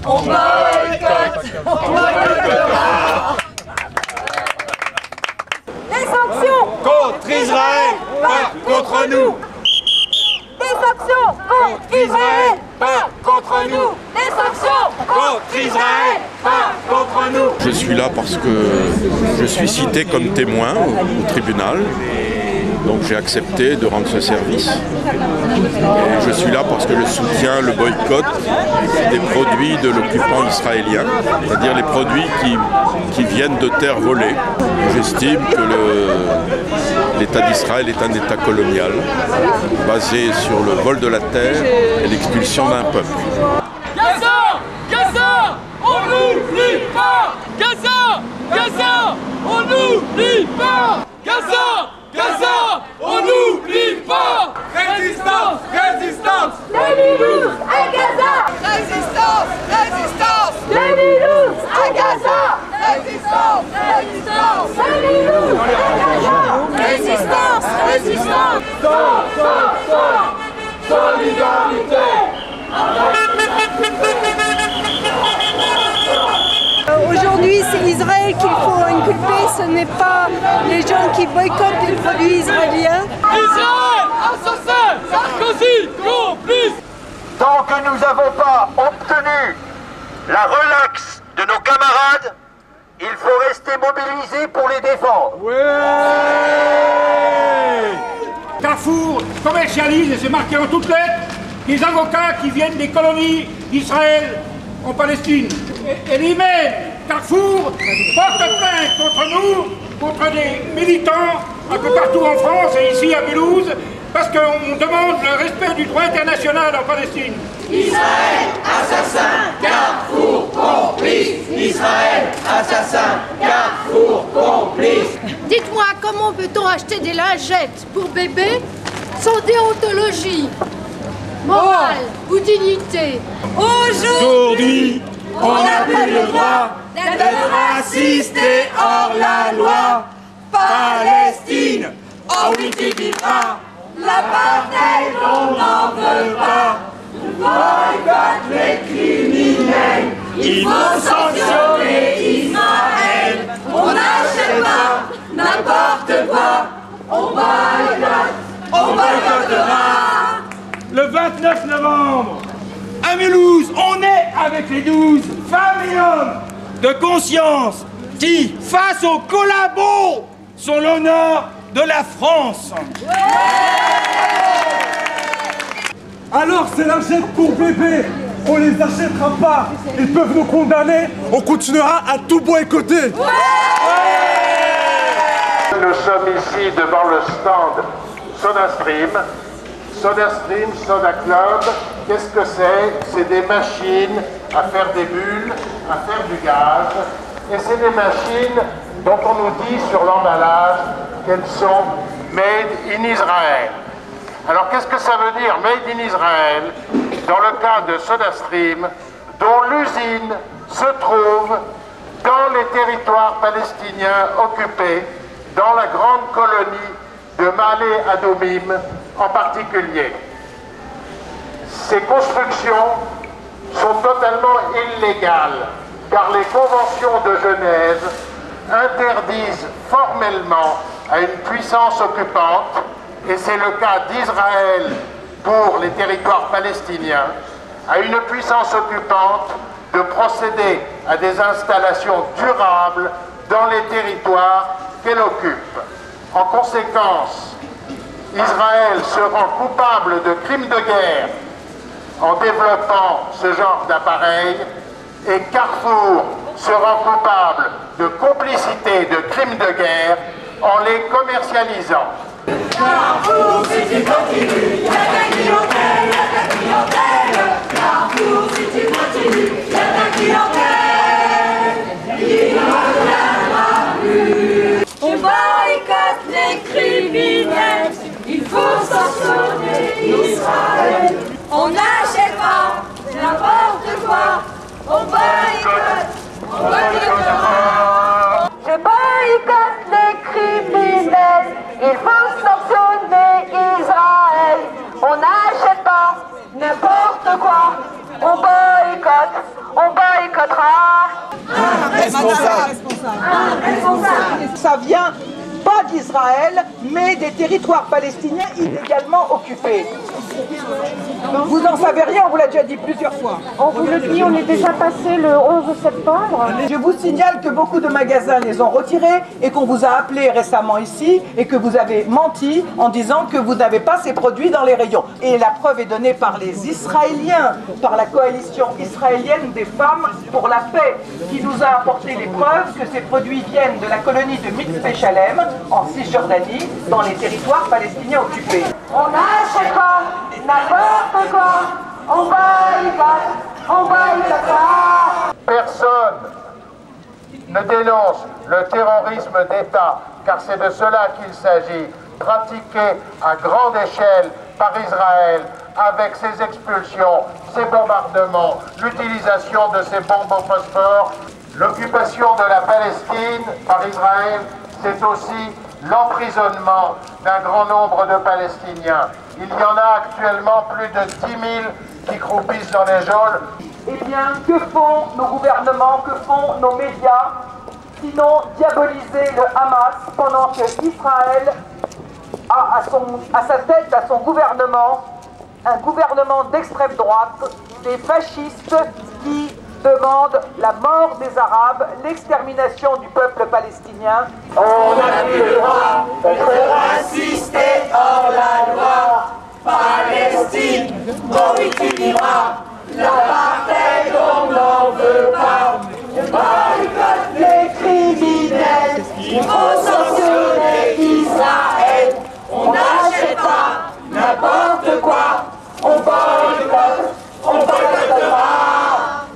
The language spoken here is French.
On boycotte. On boycottera. Des sanctions contre Israël, pas contre nous. Des sanctions contre Israël, pas contre nous. Des sanctions Contre Israël, pas contre nous. Je suis là parce que je suis cité comme témoin au tribunal. Donc j'ai accepté de rendre ce service. Et je suis là parce que je soutiens le boycott des produits de l'occupant israélien, c'est-à-dire les produits qui viennent de terres volées. J'estime que l'État d'Israël est un État colonial, basé sur le vol de la terre et l'expulsion d'un peuple. Gaza, Gaza, on n'oublie pas. Gaza, Gaza, on n'oublie pas. Gaza, Gaza, on n'oublie pas. Résistance, résistance. Les Nilous à Gaza. Résistance, résistance. Les Nilous à Gaza. Résistance, résistance. Les Nilous à Gaza. Résistance, résistance. Solidarité. Aujourd'hui, c'est Israël qu'il faut inculper, ce n'est pas les gens qui boycottent les produits israéliens. Israël, assassin, Sarkozy, complice. Tant que nous n'avons pas obtenu la relaxe de nos camarades, il faut rester mobilisés pour les défendre. Carrefour commercialise, et c'est marqué en toutes lettres, des avocats qui viennent des colonies d'Israël en Palestine. Et lui-même, Carrefour, porte plainte contre nous, contre des militants un peu partout en France et ici à Mulhouse, parce qu'on demande le respect du droit international en Palestine. Israël, assassin, Carrefour, complice. Israël, assassin, Carrefour, complice. Dites-moi, comment peut-on acheter des lingettes pour bébés sans déontologie, morale ou dignité? Aujourd'hui, on n'a plus le droit d'être raciste et hors la loi. Palestine, oh oui tu vivras. L'apartheid, on n'en veut pas. Boycott les criminels. Il faut sanctionner Israël. On n'achète pas n'importe quoi. On boycotte, on boycottera. Le 29 novembre, à Mulhouse, on est avec les 12 femmes et hommes de conscience qui, face aux collabos, sont l'honneur de la France. Alors c'est l'achète pour bébé, on les achètera pas, ils peuvent nous condamner, on continuera à tout boycotter. Nous sommes ici devant le stand SodaStream. SodaStream, Soda Club, qu'est-ce que c'est? C'est des machines à faire des bulles, à faire du gaz. Et c'est des machines dont on nous dit sur l'emballage qu'elles sont made in Israel. Alors qu'est-ce que ça veut dire made in Israel? Dans le cas de SodaStream, dont l'usine se trouve dans les territoires palestiniens occupés, dans la grande colonie de Ma'ale Adumim en particulier. Ces constructions sont totalement illégales car les conventions de Genève interdisent formellement à une puissance occupante, et c'est le cas d'Israël pour les territoires palestiniens, à une puissance occupante de procéder à des installations durables dans les territoires qu'elle occupe. En conséquence, Israël se rend coupable de crimes de guerre en développant ce genre d'appareil, et Carrefour se rend coupable de complicité de crimes de guerre en les commercialisant. Carrefour, si tu continues, il y a ta clientèle, il y a ta clientèle. Carrefour, si tu continues, il y a ta clientèle. Il n'en reviendra plus. On boycotte les criminels. Il faut sanctionner Israël. On n'achète pas n'importe quoi. On boycotte. On boycottera. Je boycotte les criminels. Il faut sanctionner Israël. On n'achète pas n'importe quoi. On boycotte. Ça vient pas d'Israël, mais des territoires palestiniens illégalement occupés. Vous n'en savez rien, on vous l'a déjà dit plusieurs fois. On vous le dit, on est déjà passé le 11 septembre. Je vous signale que beaucoup de magasins les ont retirés et qu'on vous a appelé récemment ici et que vous avez menti en disant que vous n'avez pas ces produits dans les rayons. Et la preuve est donnée par les Israéliens, par la coalition israélienne des femmes pour la paix, qui nous a apporté les preuves que ces produits viennent de la colonie de Mitzpeh Shalem, en Cisjordanie, dans les territoires palestiniens occupés. On n'achète pas n'importe quoi. On va y battre. Personne ne dénonce le terrorisme d'État, car c'est de cela qu'il s'agit, pratiqué à grande échelle par Israël, avec ses expulsions, ses bombardements, l'utilisation de ces bombes au phosphore. L'occupation de la Palestine par Israël, c'est aussi l'emprisonnement d'un grand nombre de Palestiniens. Il y en a actuellement plus de 10 000 qui croupissent dans les geôles. Eh bien, que font nos gouvernements, que font nos médias, sinon diaboliser le Hamas pendant que Israël a à sa tête, à son gouvernement, un gouvernement d'extrême droite, des fascistes qui demandent la mort des Arabes, l'extermination du peuple palestinien. On n'a plus le droit d'être raciste et hors la loi. Palestine, on utilisera l'apartheid.